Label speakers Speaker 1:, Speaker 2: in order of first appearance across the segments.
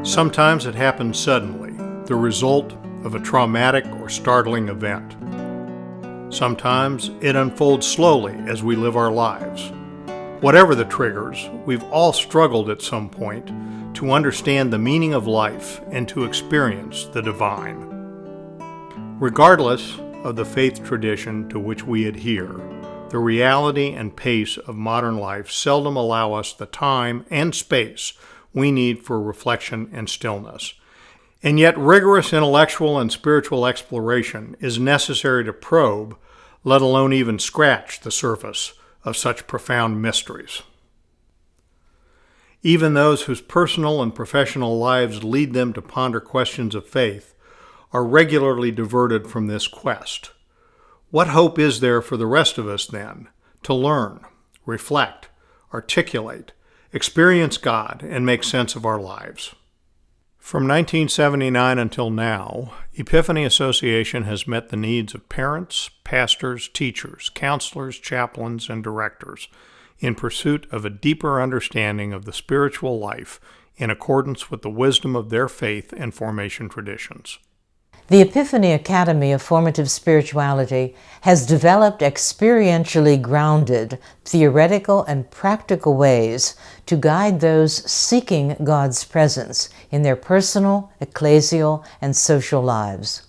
Speaker 1: Sometimes it happens suddenly, the result of a traumatic or startling event. Sometimes it unfolds slowly as we live our lives. Whatever the triggers, we've all struggled at some point to understand the meaning of life and to experience the divine. Regardless of the faith tradition to which we adhere, the reality and pace of modern life seldom allow us the time and space we need for reflection and stillness. And yet rigorous intellectual and spiritual exploration is necessary to probe, let alone even scratch the surface of such profound mysteries. Even those whose personal and professional lives lead them to ponder questions of faith are regularly diverted from this quest. What hope is there for the rest of us then to learn, reflect, articulate, experience God, and make sense of our lives? From 1979 until now, Epiphany Association has met the needs of parents, pastors, teachers, counselors, chaplains, and directors in pursuit of a deeper understanding of the spiritual life in accordance with the wisdom of their faith and formation traditions.
Speaker 2: The Epiphany Academy of Formative Spirituality has developed experientially grounded, theoretical and practical ways to guide those seeking God's presence in their personal, ecclesial, and social lives.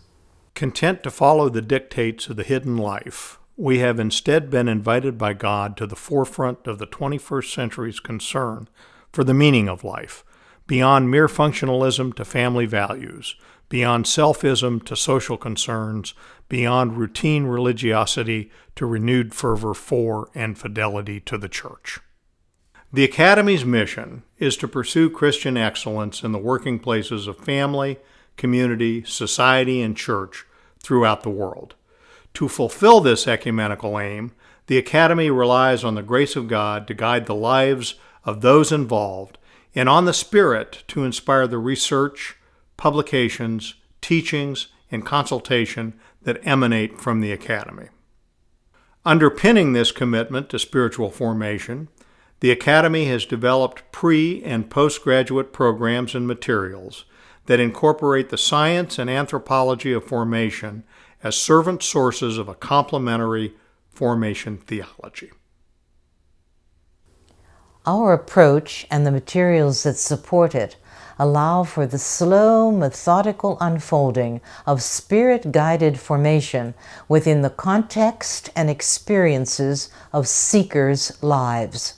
Speaker 1: Content to follow the dictates of the hidden life, we have instead been invited by God to the forefront of the 21st century's concern for the meaning of life, beyond mere functionalism to family values, beyond selfism to social concerns, beyond routine religiosity to renewed fervor for and fidelity to the Church. The Academy's mission is to pursue Christian excellence in the working places of family, community, society, and church throughout the world. To fulfill this ecumenical aim, the Academy relies on the grace of God to guide the lives of those involved and on the Spirit to inspire the research, publications, teachings, and consultation that emanate from the Academy. Underpinning this commitment to spiritual formation, the Academy has developed pre- and postgraduate programs and materials that incorporate the science and anthropology of formation as servant sources of a complementary formation theology.
Speaker 2: Our approach and the materials that support it allow for the slow, methodical unfolding of spirit-guided formation within the context and experiences of seekers' lives.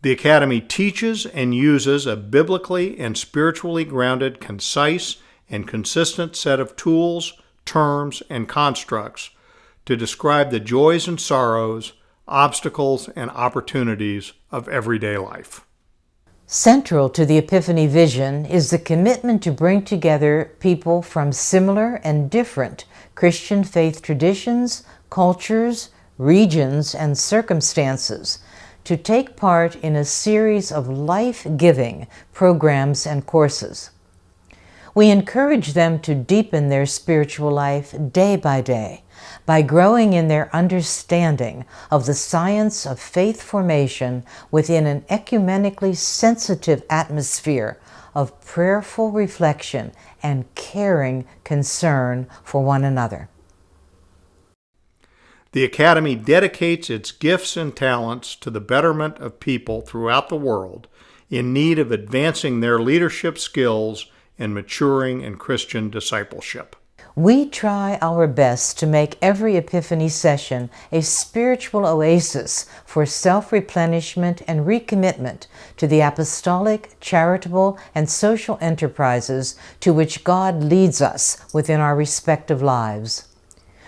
Speaker 1: The Academy teaches and uses a biblically and spiritually grounded, concise, and consistent set of tools, terms, and constructs to describe the joys and sorrows, obstacles, and opportunities of everyday life.
Speaker 2: Central to the Epiphany vision is the commitment to bring together people from similar and different Christian faith traditions, cultures, regions, and circumstances to take part in a series of life-giving programs and courses. We encourage them to deepen their spiritual life day by day by growing in their understanding of the science of faith formation within an ecumenically sensitive atmosphere of prayerful reflection and caring concern for one another.
Speaker 1: The Academy dedicates its gifts and talents to the betterment of people throughout the world in need of advancing their leadership skills and maturing in Christian discipleship.
Speaker 2: We try our best to make every Epiphany session a spiritual oasis for self-replenishment and recommitment to the apostolic, charitable, and social enterprises to which God leads us within our respective lives.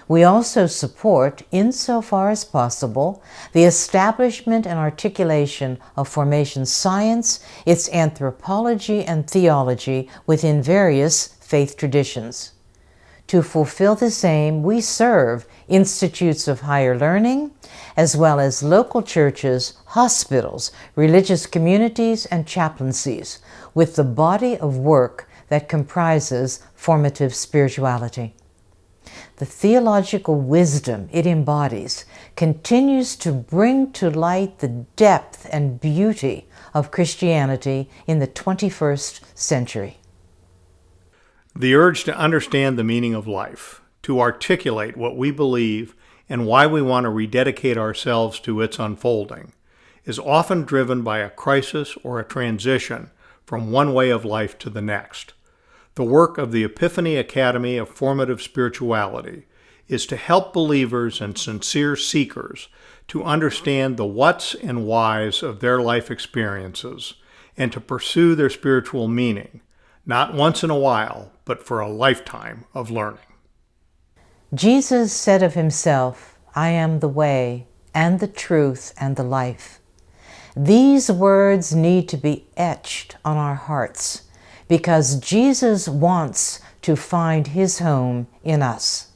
Speaker 2: We also support, insofar as possible, the establishment and articulation of formation science, its anthropology and theology within various faith traditions. To fulfill this aim, we serve institutes of higher learning, as well as local churches, hospitals, religious communities, and chaplaincies, with the body of work that comprises formative spirituality. the theological wisdom it embodies continues to bring to light the depth and beauty of Christianity in the 21st century.
Speaker 1: The urge to understand the meaning of life, to articulate what we believe and why we want to rededicate ourselves to its unfolding, is often driven by a crisis or a transition from one way of life to the next. The work of the Epiphany Academy of Formative Spirituality is to help believers and sincere seekers to understand the whats and whys of their life experiences and to pursue their spiritual meaning, not once in a while, but for a lifetime of learning.
Speaker 2: Jesus said of himself, "I am the way and the truth and the life." These words need to be etched on our hearts because Jesus wants to find his home in us.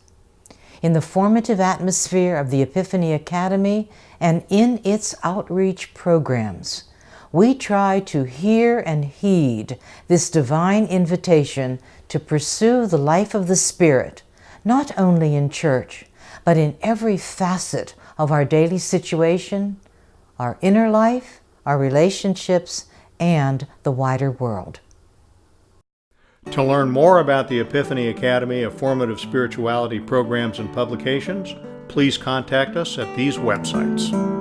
Speaker 2: In the formative atmosphere of the Epiphany Academy and in its outreach programs, we try to hear and heed this divine invitation to pursue the life of the Spirit, not only in church, but in every facet of our daily situation, our inner life, our relationships, and the wider world.
Speaker 1: To learn more about the Epiphany Academy of Formative Spirituality programs and publications, please contact us at these websites.